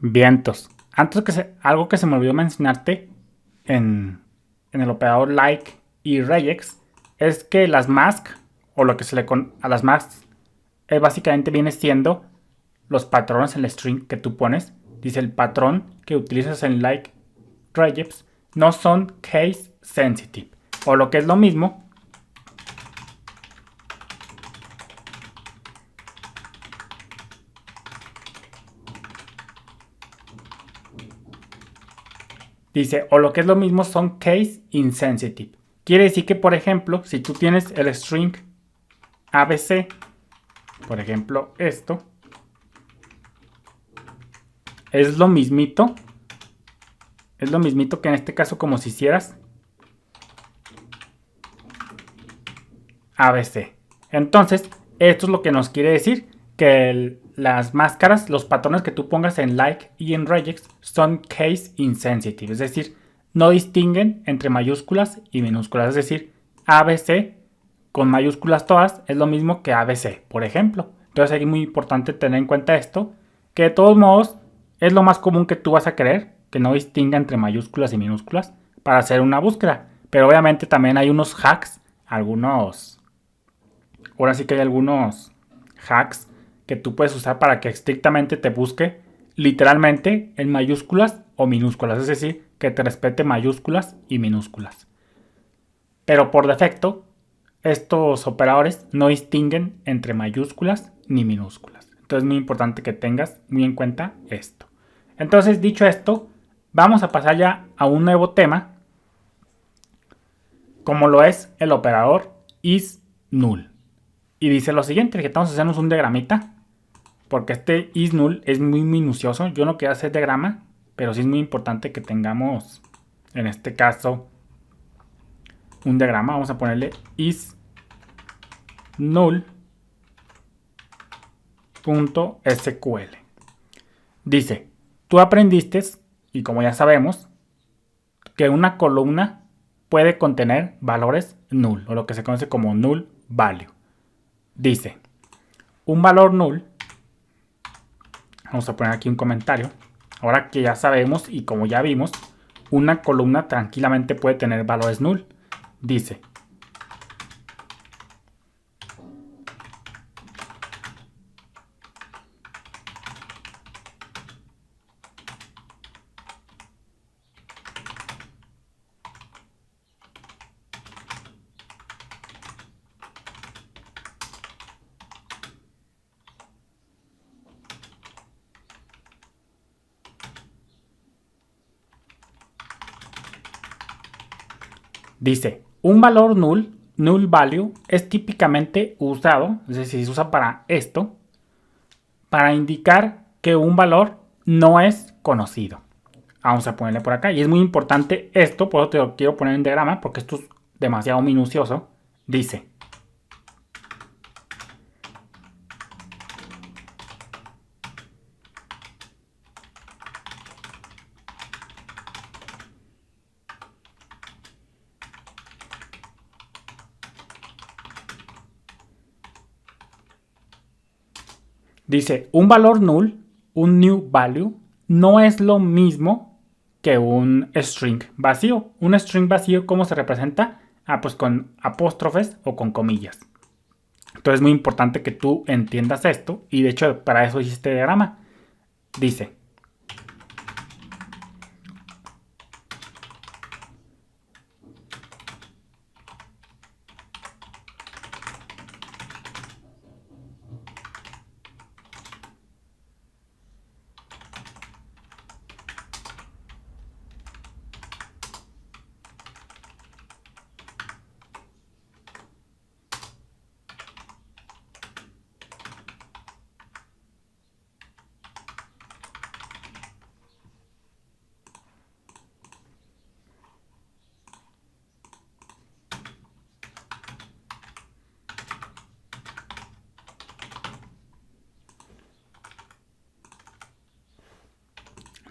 Vientos. Algo que se me olvidó mencionarte en el operador like y regex es que las mask o lo que se le a las masks básicamente viene siendo los patrones en el string que tú pones. Dice el patrón que utilizas en like regex no son case sensitive, o lo que es lo mismo, dice, o lo que es lo mismo son case insensitive. Quiere decir que, por ejemplo, si tú tienes el string ABC, por ejemplo, esto es lo mismito que en este caso como si hicieras ABC. Entonces, esto es lo que nos quiere decir, que las máscaras, los patrones que tú pongas en like y en regex son case insensitive, es decir, no distinguen entre mayúsculas y minúsculas, es decir, ABC con mayúsculas todas es lo mismo que ABC, por ejemplo. Entonces es muy importante tener en cuenta esto, que de todos modos es lo más común que tú vas a querer, que no distinga entre mayúsculas y minúsculas para hacer una búsqueda. Pero obviamente también hay unos hacks, ahora sí que hay algunos hacks que tú puedes usar para que estrictamente te busque literalmente en mayúsculas o minúsculas, es decir, que te respete mayúsculas y minúsculas. Pero por defecto, estos operadores no distinguen entre mayúsculas ni minúsculas. Entonces es muy importante que tengas muy en cuenta esto. Entonces, dicho esto, vamos a pasar ya a un nuevo tema, como lo es el operador isNull. Y dice lo siguiente, que vamos a hacernos un diagramita, porque este isNull es muy minucioso. Yo no quiero hacer diagrama, pero sí es muy importante que tengamos, en este caso, un diagrama. Vamos a ponerle isNull.sql. Dice, tú aprendiste, y como ya sabemos, que una columna puede contener valores null, o lo que se conoce como null value. Dice, un valor null, vamos a poner aquí un comentario, ahora que ya sabemos y como ya vimos, una columna tranquilamente puede tener valores null. Dice, un valor null, null value, es típicamente usado, es decir, se usa para esto, para indicar que un valor no es conocido. Vamos a ponerle por acá. Y es muy importante esto, por eso te lo quiero poner en diagrama, porque esto es demasiado minucioso. Dice, un valor null, un new value, no es lo mismo que un string vacío. Un string vacío, ¿cómo se representa? Pues con apóstrofes o con comillas. Entonces es muy importante que tú entiendas esto, y de hecho para eso hice este diagrama.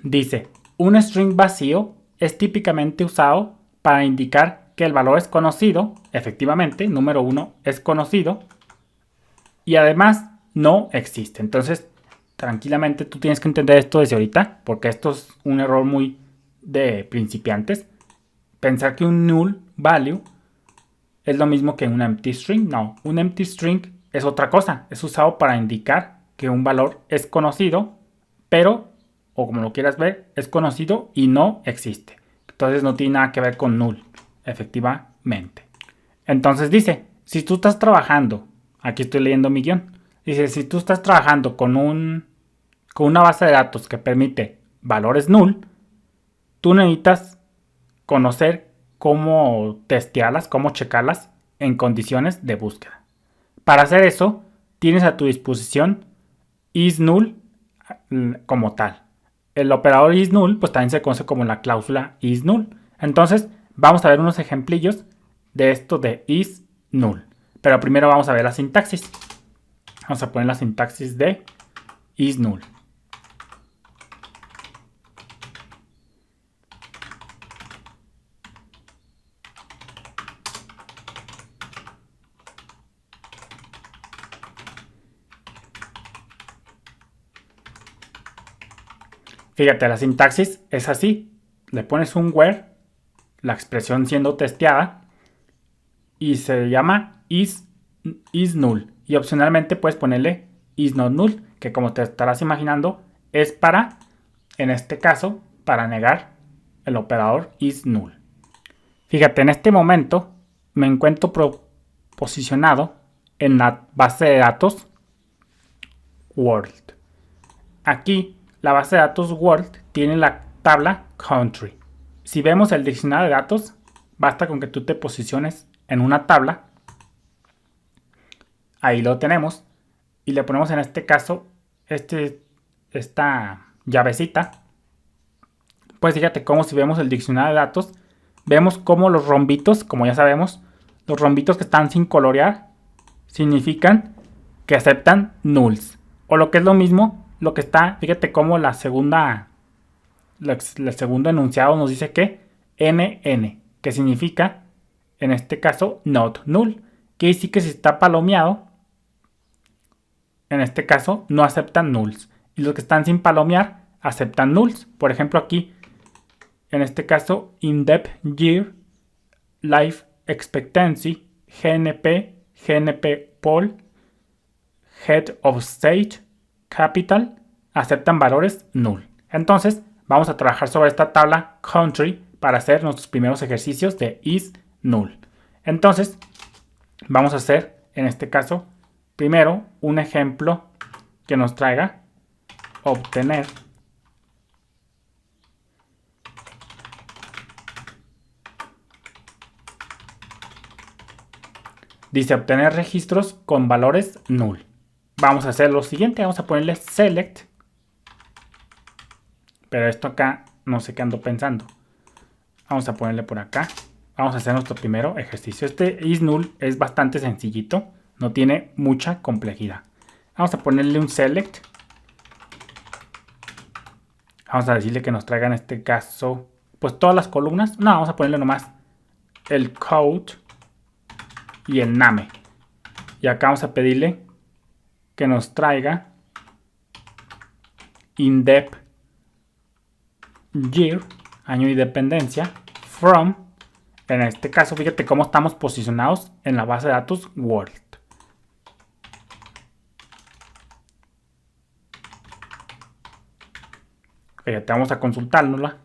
Dice, un string vacío es típicamente usado para indicar que el valor es conocido, efectivamente, número 1 es conocido, y además no existe. Entonces, tranquilamente tú tienes que entender esto desde ahorita, porque esto es un error muy de principiantes. Pensar que un null value es lo mismo que un empty string. No, un empty string es otra cosa. Es usado para indicar que un valor es conocido, pero, o como lo quieras ver, es conocido y no existe. Entonces no tiene nada que ver con null, efectivamente. Entonces dice, si tú estás trabajando, aquí estoy leyendo mi guión, dice, si tú estás trabajando con una base de datos que permite valores null, tú necesitas conocer cómo testearlas, cómo checarlas en condiciones de búsqueda. Para hacer eso, tienes a tu disposición isNull como tal. El operador isNull pues también se conoce como la cláusula isNull. Entonces vamos a ver unos ejemplillos de esto de isNull. Pero primero vamos a ver la sintaxis. Vamos a poner la sintaxis de isNull. Fíjate, la sintaxis es así. Le pones un where, la expresión siendo testeada, y se llama isNull. Y opcionalmente puedes ponerle isNotNull, que como te estarás imaginando, es para, en este caso, para negar el operador isNull. Fíjate, en este momento me encuentro posicionado en la base de datos World. Aquí la base de datos World tiene la tabla Country. Si vemos el diccionario de datos, basta con que tú te posiciones en una tabla. Ahí lo tenemos. Y le ponemos en este caso esta llavecita. Pues fíjate cómo si vemos el diccionario de datos, vemos cómo los rombitos, como ya sabemos, los rombitos que están sin colorear significan que aceptan nulls. O lo que es lo mismo, lo que está, fíjate cómo el segundo enunciado nos dice que NN, que significa, en este caso, not null. Que sí que si está palomeado, en este caso, no aceptan nulls. Y los que están sin palomear, aceptan nulls. Por ejemplo, aquí, en este caso, in-depth year, life expectancy, GNP, GNP poll, head of state, capital, aceptan valores null. Entonces, vamos a trabajar sobre esta tabla country para hacer nuestros primeros ejercicios de isNull. Entonces, vamos a hacer, en este caso, primero un ejemplo que nos traiga obtener dice obtener registros con valores null. Vamos a hacer lo siguiente, vamos a ponerle select, pero esto acá no sé qué ando pensando. Vamos a ponerle por acá. Vamos a hacer nuestro primero ejercicio. Este isNull es bastante sencillito, no tiene mucha complejidad. Vamos a ponerle un select. Vamos a decirle que nos traiga en este caso, pues todas las columnas. No, vamos a ponerle nomás el code y el name. Y acá vamos a pedirle que nos traiga in-depth year, año de dependencia, from, en este caso, fíjate cómo estamos posicionados en la base de datos World. Fíjate, vamos a consultárnosla.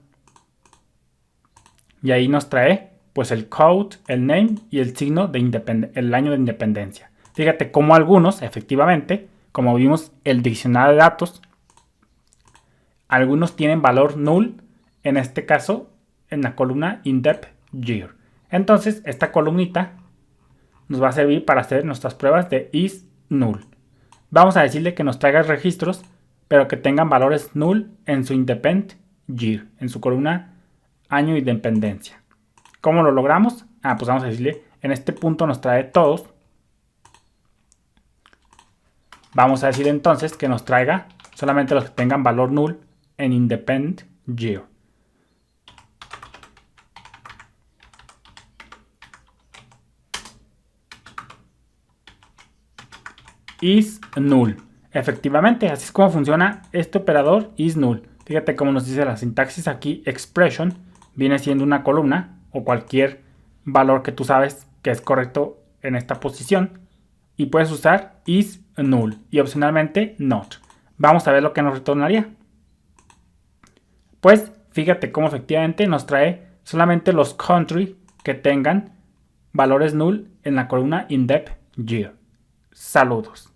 Y ahí nos trae, pues, el code, el name y el signo de el año de independencia. Fíjate cómo algunos, efectivamente, como vimos el diccionario de datos, algunos tienen valor null, en este caso, en la columna in-depth year. Entonces, esta columnita nos va a servir para hacer nuestras pruebas de isNull. Vamos a decirle que nos traiga registros, pero que tengan valores null en su independent year, en su columna año de independencia. ¿Cómo lo logramos? Pues vamos a decirle, en este punto nos trae todos. Vamos a decir entonces que nos traiga solamente los que tengan valor null en independent year. isNull. Efectivamente, así es como funciona este operador is null. Fíjate cómo nos dice la sintaxis aquí, expression viene siendo una columna o cualquier valor que tú sabes que es correcto en esta posición y puedes usar is null y opcionalmente not. Vamos a ver lo que nos retornaría. Pues fíjate cómo efectivamente nos trae solamente los country que tengan valores null en la columna indep year. Saludos.